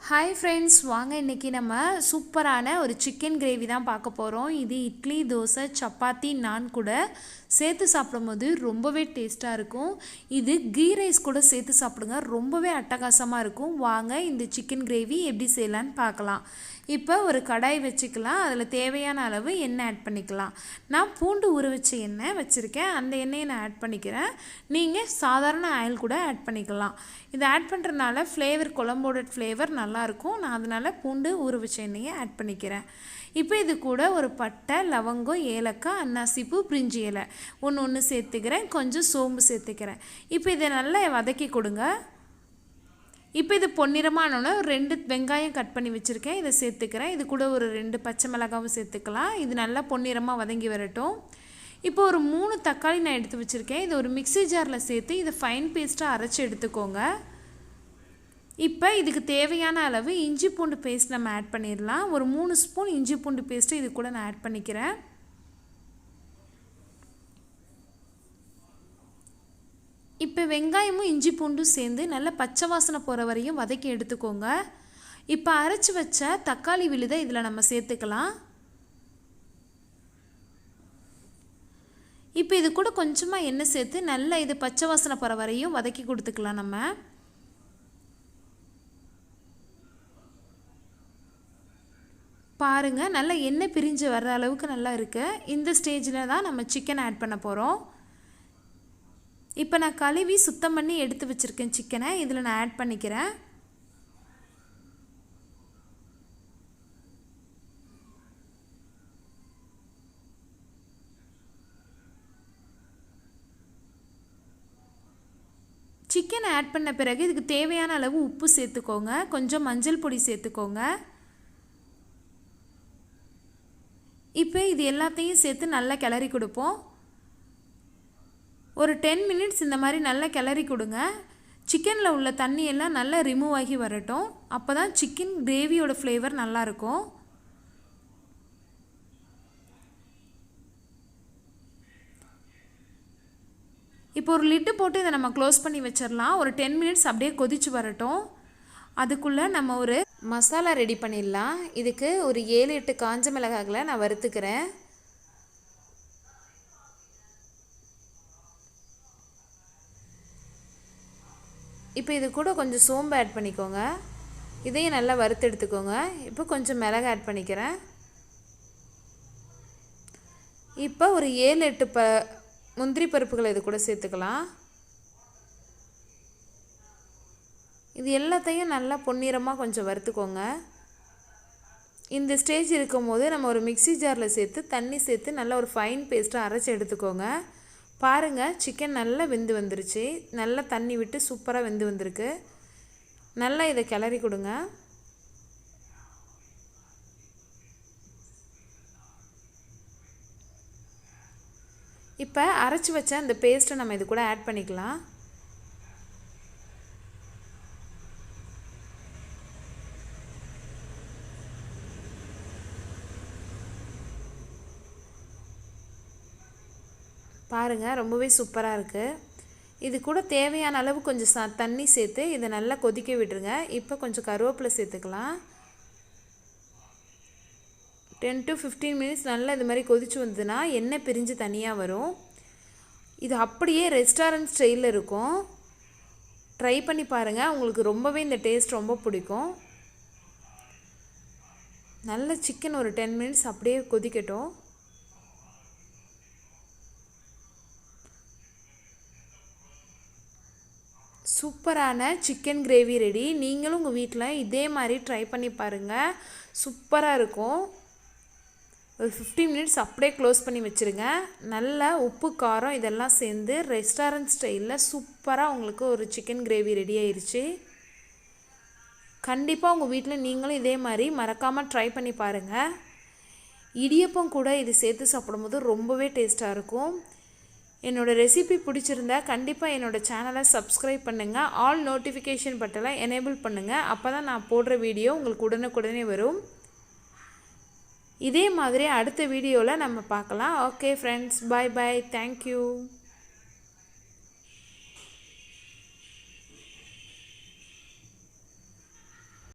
Hi friends, வாங்க இன்றைக்கி நம்ம சூப்பரான ஒரு சிக்கன் கிரேவி தான் பார்க்க போகிறோம். இது இட்லி, தோசை, சப்பாத்தி, நான் கூட சேர்த்து சாப்பிடும்போது ரொம்பவே டேஸ்ட்டாக இருக்கும். இது கீ ரைஸ் கூட சேர்த்து சாப்பிடுங்க, ரொம்பவே அட்டகாசமாக இருக்கும். வாங்க இந்த சிக்கன் கிரேவி எப்படி செய்யலான்னு பார்க்கலாம். இப்போ ஒரு கடாய் வச்சுக்கலாம். அதில் தேவையான அளவு எண்ணெய் ஆட் பண்ணிக்கலாம். நான் பூண்டு ஊற வச்ச எண்ணெய் வச்சுருக்கேன், அந்த எண்ணெயை நான் ஆட் பண்ணிக்கிறேன். நீங்கள் சாதாரண ஆயில் கூட ஆட் பண்ணிக்கலாம். இதை ஆட் பண்ணுறதுனால ஃப்ளேவர், குழம்போட ஃப்ளேவர் நல்லாயிருக்கும். நான் அதனால் பூண்டு ஊற வச்ச எண்ணெயை ஆட் பண்ணிக்கிறேன். இப்போ இது கூட ஒரு பட்டை, லவங்கம், ஏலக்காய், அன்னாசிப்பூ, பிரிஞ்சி இலை ஒன்று சேர்த்துக்கிறேன். கொஞ்சம் சோம்பு சேர்த்துக்கிறேன். இப்போ இதை நல்லா வதக்கி கொடுங்க. இப்போ இது பொன்னிறமானோன்னு 2 வெங்காயம் கட் பண்ணி வச்சுருக்கேன், இதை சேர்த்துக்கிறேன். இது கூட ஒரு 2 பச்சை மிளகாவும் சேர்த்துக்கலாம். இது நல்லா பொன்னிறமாக வதங்கி வரட்டும். இப்போ ஒரு 3 தக்காளி நான் எடுத்து வச்சுருக்கேன். இது ஒரு மிக்ஸி ஜாரில் சேர்த்து இதை ஃபைன் பேஸ்ட்டாக அரைச்சி எடுத்துக்கோங்க. இப்போ இதுக்கு தேவையான அளவு இஞ்சி பூண்டு பேஸ்ட் நம்ம ஆட் பண்ணிடலாம். ஒரு 3 ஸ்பூன் இஞ்சி பூண்டு பேஸ்ட்டு இது கூட நான் ஆட் பண்ணிக்கிறேன். இப்போ வெங்காயமும் இஞ்சி பூண்டும் சேர்ந்து நல்லா பச்சை வாசனை போகிற வரையும் வதக்கி எடுத்துக்கோங்க. இப்போ அரைச்சி வச்ச தக்காளி விழுதை இதில் நம்ம சேர்த்துக்கலாம். இப்போ இது கூட கொஞ்சமாக எண்ணெய் சேர்த்து நல்லா இது பச்சை வாசனை போகிற வரையும் வதக்கி கொடுத்துக்கலாம். நம்ம பாருங்கள், நல்லா எண்ணெய் பிரிஞ்சு வர்ற அளவுக்கு நல்லா இருக்குது. இந்த ஸ்டேஜில் தான் நம்ம சிக்கன் ஆட் பண்ண போகிறோம். இப்போ நான் கழுவி சுத்தம் பண்ணி எடுத்து வச்சுருக்கேன் சிக்கனை, இதில் நான் ஆட் பண்ணிக்கிறேன். சிக்கனை ஆட் பண்ண பிறகு இதுக்கு தேவையான அளவு உப்பு சேர்த்துக்கோங்க. கொஞ்சம் மஞ்சள் பொடி சேர்த்துக்கோங்க. இப்போ இது எல்லாத்தையும் சேர்த்து நல்லா கிளறி கொடுப்போம். ஒரு 10 மினிட்ஸ் இந்த மாதிரி நல்லா கிளறி கொடுங்க. சிக்கனில் உள்ள தண்ணியெல்லாம் நல்லா ரிமூவ் ஆகி வரட்டும். அப்போ தான் சிக்கன் கிரேவியோட ஃப்ளேவர் நல்லாயிருக்கும். இப்போ ஒரு லிட்டு போட்டு இதை நம்ம க்ளோஸ் பண்ணி வச்சிடலாம். ஒரு 10 மினிட்ஸ் அப்படியே கொதிச்சு வரட்டும். அதுக்குள்ளே நம்ம ஒரு மசாலா ரெடி பண்ணிடலாம். இதுக்கு ஒரு 7-8 காஞ்ச மிளகாய்களை நான் வறுத்துக்கிறேன். இப்போ இது கூட கொஞ்சம் சோம்பு ஆட் பண்ணிக்கோங்க. இதையும் நல்லா வறுத்து எடுத்துக்கோங்க. இப்போ கொஞ்சம் மிளகு ஆட் பண்ணிக்கிறேன். இப்போ ஒரு 7-8 முந்திரி பருப்புகளை இது கூட சேர்த்துக்கலாம். இது எல்லாத்தையும் நல்லா பொன்னிறமாக கொஞ்சம் வறுத்துக்கோங்க. இந்த ஸ்டேஜ் இருக்கும்போது நம்ம ஒரு மிக்ஸி ஜாரில் சேர்த்து தண்ணி சேர்த்து நல்லா ஒரு ஃபைன் பேஸ்ட்டாக அரைச்சி எடுத்துக்கோங்க. பாருங்கள், சிக்கன் நல்லா வெந்து வந்துருச்சு. நல்லா தண்ணி விட்டு சூப்பராக வெந்து வந்திருக்கு. நல்லா இதை கிளறி கொடுங்க. இப்போ அரைச்சி வச்ச அந்த பேஸ்ட்டை நம்ம இது கூட ஆட் பண்ணிக்கலாம். பாருங்கள், ரொம்பவே சூப்பராக இருக்குது. இது கூட தேவையான அளவு கொஞ்சம் தண்ணி சேர்த்து இதை நல்லா கொதிக்க விட்டுருங்க. இப்போ கொஞ்சம் கருவேப்பிலை சேர்த்துக்கலாம். 10 to 15 மினிட்ஸ் நல்லா இது மாதிரி கொதிச்சு வந்ததுன்னா எண்ணெய் பிரிஞ்சு தனியாக வரும். இது அப்படியே ரெஸ்டாரண்ட் ஸ்டைலில் இருக்கும். ட்ரை பண்ணி பாருங்கள், உங்களுக்கு ரொம்பவே இந்த டேஸ்ட் ரொம்ப பிடிக்கும். நல்ல சிக்கன் ஒரு 10 மினிட்ஸ் அப்படியே கொதிக்கட்டும். சூப்பரான சிக்கன் கிரேவி ரெடி. நீங்களும் உங்கள் வீட்டில் இதே மாதிரி ட்ரை பண்ணி பாருங்கள், சூப்பராக இருக்கும். ஒரு 15 மினிட்ஸ் அப்படியே க்ளோஸ் பண்ணி வச்சுருங்க. நல்லா உப்பு, காரம் இதெல்லாம் சேர்ந்து ரெஸ்டாரண்ட் ஸ்டைலில் சூப்பராக உங்களுக்கு ஒரு சிக்கன் கிரேவி ரெடி ஆயிடுச்சு. கண்டிப்பாக உங்கள் வீட்டில் நீங்களும் இதே மாதிரி மறக்காமல் ட்ரை பண்ணி பாருங்கள். இடியப்பம் கூட இது சேர்த்து சாப்பிடும்போது ரொம்பவே டேஸ்ட்டாக இருக்கும். என்னோடய ரெசிபி பிடிச்சிருந்தா கண்டிப்பாக என்னோடய சேனலை சப்ஸ்கிரைப் பண்ணுங்கள். ஆல் நோட்டிஃபிகேஷன் பட்டனை எனேபிள் பண்ணுங்கள். அப்போ தான் நான் போடுற வீடியோ உங்களுக்கு உடனுக்குடனே வரும். இதே மாதிரி அடுத்த வீடியோவில் நம்ம பார்க்கலாம். ஓகே ஃப்ரெண்ட்ஸ், பாய் பாய், தேங்க்யூ.